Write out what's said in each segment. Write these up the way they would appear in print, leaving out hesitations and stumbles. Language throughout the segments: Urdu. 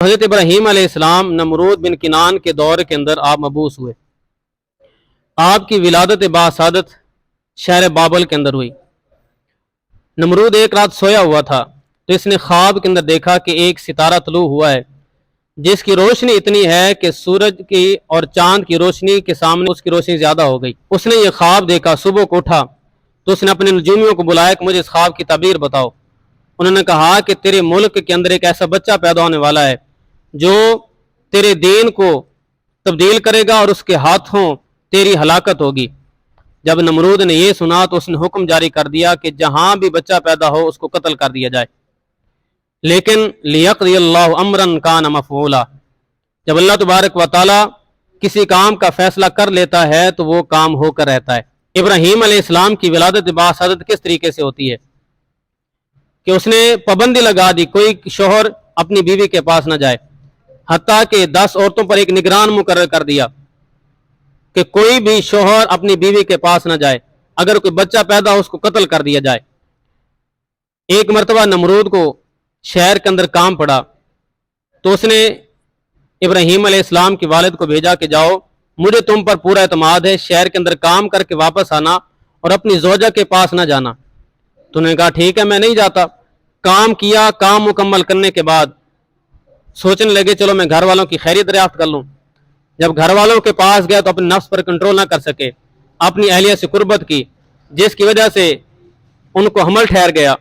حضرت ابراہیم علیہ السلام نمرود بن کنان کے دور کے اندر آپ مبعوث ہوئے۔ آپ کی ولادت باسعادت شہر بابل کے اندر ہوئی۔ نمرود ایک رات سویا ہوا تھا تو اس نے خواب کے اندر دیکھا کہ ایک ستارہ طلوع ہوا ہے جس کی روشنی اتنی ہے کہ سورج کی اور چاند کی روشنی کے سامنے اس کی روشنی زیادہ ہو گئی۔ اس نے یہ خواب دیکھا، صبح کو اٹھا تو اس نے اپنے نجومیوں کو بلایا کہ مجھے اس خواب کی تعبیر بتاؤ۔ انہوں نے کہا کہ تیرے ملک کے اندر ایک ایسا بچہ پیدا ہونے والا ہے جو تیرے دین کو تبدیل کرے گا اور اس کے ہاتھوں تیری ہلاکت ہوگی۔ جب نمرود نے یہ سنا تو اس نے حکم جاری کر دیا کہ جہاں بھی بچہ پیدا ہو اس کو قتل کر دیا جائے، لیکن لیقضی اللہ امرا کان مفعولا، جب اللہ تبارک و تعالی کسی کام کا فیصلہ کر لیتا ہے تو وہ کام ہو کر رہتا ہے۔ ابراہیم علیہ السلام کی ولادت باسعادت کس طریقے سے ہوتی ہے کہ اس نے پابندی لگا دی کوئی شوہر اپنی بیوی کے پاس نہ جائے، حتیٰ کہ 10 عورتوں پر ایک نگران مقرر کر دیا کہ کوئی بھی شوہر اپنی بیوی کے پاس نہ جائے، اگر کوئی بچہ پیدا ہو اس کو قتل کر دیا جائے۔ ایک مرتبہ نمرود کو شہر کے اندر کام پڑا تو اس نے ابراہیم علیہ السلام کے والد کو بھیجا کہ جاؤ، مجھے تم پر پورا اعتماد ہے، شہر کے اندر کام کر کے واپس آنا اور اپنی زوجہ کے پاس نہ جانا۔ تو انہوں نے کہا ٹھیک ہے، میں نہیں جاتا۔ کام کیا، کام مکمل کرنے کے بعد سوچنے لگے چلو میں گھر والوں کی خیریت دریافت کر لوں۔ جب گھر والوں کے پاس گیا تو اپنے نفس پر کنٹرول نہ کر سکے، اپنی اہلیہ سے قربت کی جس کی وجہ سے ان کو حمل ٹھہر گیا۔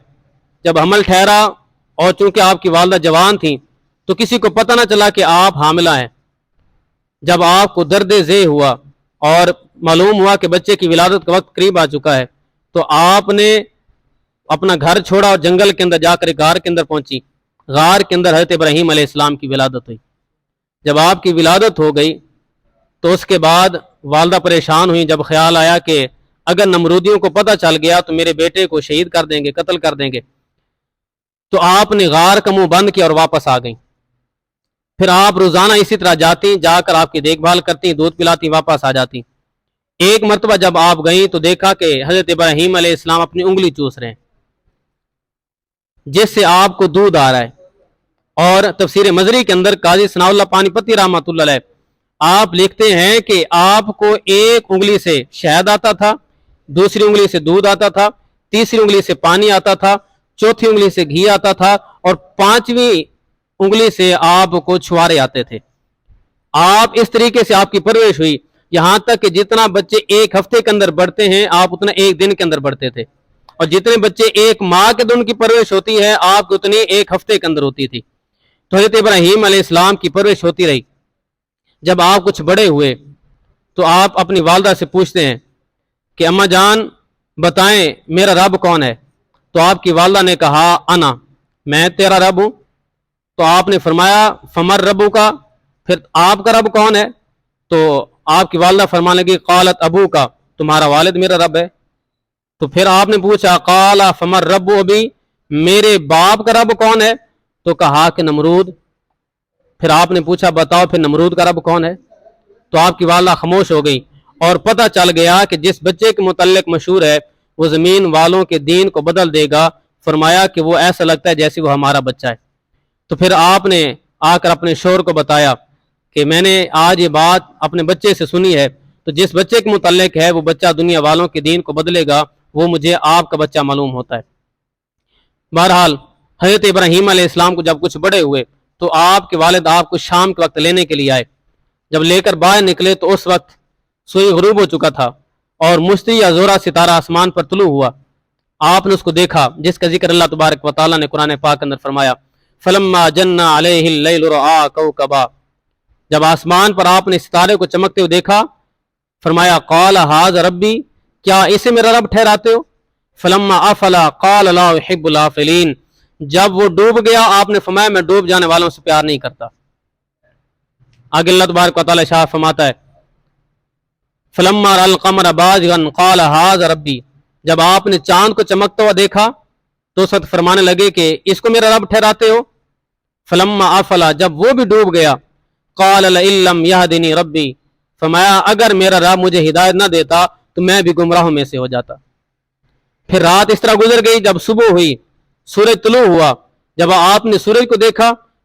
جب حمل ٹھہرا اور چونکہ آپ کی والدہ جوان تھیں تو کسی کو پتہ نہ چلا کہ آپ حاملہ ہیں۔ جب آپ کو درد ذیل ہوا اور معلوم ہوا کہ بچے کی ولادت کا وقت قریب آ چکا ہے تو آپ نے اپنا گھر چھوڑا اور جنگل کے اندر جا کر غار کے اندر پہنچی۔ غار کے اندر حضرت ابراہیم علیہ السلام کی ولادت ہوئی۔ جب آپ کی ولادت ہو گئی تو اس کے بعد والدہ پریشان ہوئی، جب خیال آیا کہ اگر نمرودیوں کو پتہ چل گیا تو میرے بیٹے کو شہید کر دیں گے، قتل کر دیں گے، تو آپ نے غار کا منہ بند کیا اور واپس آ گئیں۔ پھر آپ روزانہ اسی طرح جاتی، جا کر آپ کی دیکھ بھال کرتی، دودھ پلاتی، واپس آ جاتی۔ ایک مرتبہ جب آپ گئیں تو دیکھا کہ حضرت ابراہیم علیہ السلام اپنی انگلی چوس رہے ہیں جس سے آپ کو دودھ آ رہا ہے۔ اور تفسیر مزری کے اندر قاضی ثناء اللہ پانی پتی رحمۃ اللہ علیہ آپ لکھتے ہیں کہ آپ کو ایک انگلی سے شہد آتا تھا، دوسری انگلی سے دودھ آتا تھا، تیسری انگلی سے پانی آتا تھا، چوتھی انگلی سے گھی آتا تھا اور 5ویں انگلی سے آپ کو چھوارے آتے تھے۔ آپ اس طریقے سے آپ کی پرورش ہوئی، یہاں تک کہ جتنا بچے ایک ہفتے کے اندر بڑھتے ہیں آپ اتنا ایک دن کے اندر بڑھتے تھے، اور جتنے بچے ایک ماہ کے دن کی پرورش ہوتی ہے آپ کو اتنی ایک ہفتے کے اندر ہوتی تھی۔ تو حضرت ابراہیم علیہ السلام کی پرورش ہوتی رہی۔ جب آپ کچھ بڑے ہوئے تو آپ اپنی والدہ سے پوچھتے ہیں کہ اماں جان بتائیں میرا رب کون ہے؟ تو آپ کی والدہ نے کہا انا، میں تیرا رب ہوں۔ تو آپ نے فرمایا فمر ربو کا، پھر آپ کا رب کون ہے؟ تو آپ کی والدہ فرمانے لگی قالت ابو کا، تمہارا والد میرا رب ہے۔ تو پھر آپ نے پوچھا قال فمر رب ابی، میرے باپ کا رب کون ہے؟ تو کہا کہ نمرود۔ پھر آپ نے پوچھا بتاؤ پھر نمرود کا رب کون ہے؟ تو آپ کی والدہ خاموش ہو گئی اور پتہ چل گیا کہ جس بچے کے متعلق مشہور ہے وہ زمین والوں کے دین کو بدل دے گا۔ فرمایا کہ وہ ایسا لگتا ہے جیسے وہ ہمارا بچہ ہے۔ تو پھر آپ نے آ کر اپنے شوہر کو بتایا کہ میں نے آج یہ بات اپنے بچے سے سنی ہے، تو جس بچے کے متعلق ہے وہ بچہ دنیا والوں کے دین کو بدلے گا، وہ مجھے آپ کا بچہ معلوم ہوتا ہے۔ بہرحال حضرت ابراہیم علیہ السلام کو جب کچھ بڑے ہوئے تو آپ کے والد آپ کو شام کے وقت لینے کے لیے آئے۔ جب لے کر باہر نکلے تو اس وقت سوئی غروب ہو چکا تھا اور مشتی یا زورا ستارہ آسمان پر طلوع ہوا۔ آپ نے اس کو دیکھا جس کا ذکر اللہ تبارک و تعالیٰ نے قرآن پاک اندر فرمایا فلما جن علیہ اللیل رآ کوکبا، جب آسمان پر آپ نے ستارے کو چمکتے ہوئے دیکھا فرمایا قال ھذا ربی، کیا اسے میرا رب ٹھہراتے ہو؟ فلما افلا قال لا احب الافلین، جب وہ ڈوب گیا آپ نے فرمایا میں ڈوب جانے والوں سے پیار نہیں کرتا۔ آگے اللہ تبارک و تعالیٰ ارشاد فرماتا ہے فلما رأى القمر بازغا قال ھذا ربی، جب آپ نے چاند کو چمکتا ہوا دیکھا تو اس وقت فرمانے لگے کہ اس کو میرا رب ٹھہراتے ہو۔ فلما افلا، جب وہ بھی ڈوب گیا قال لئن لم يهدني ربی، فرمایا اگر میرا رب مجھے ہدایت نہ دیتا تو میں بھی گمراہوں میں سے ہو جاتا۔ پھر رات اس طرح گزر گئی، جب صبح ہوئی سورج طلوع ہوا، جب آپ نے سورج کو دیکھا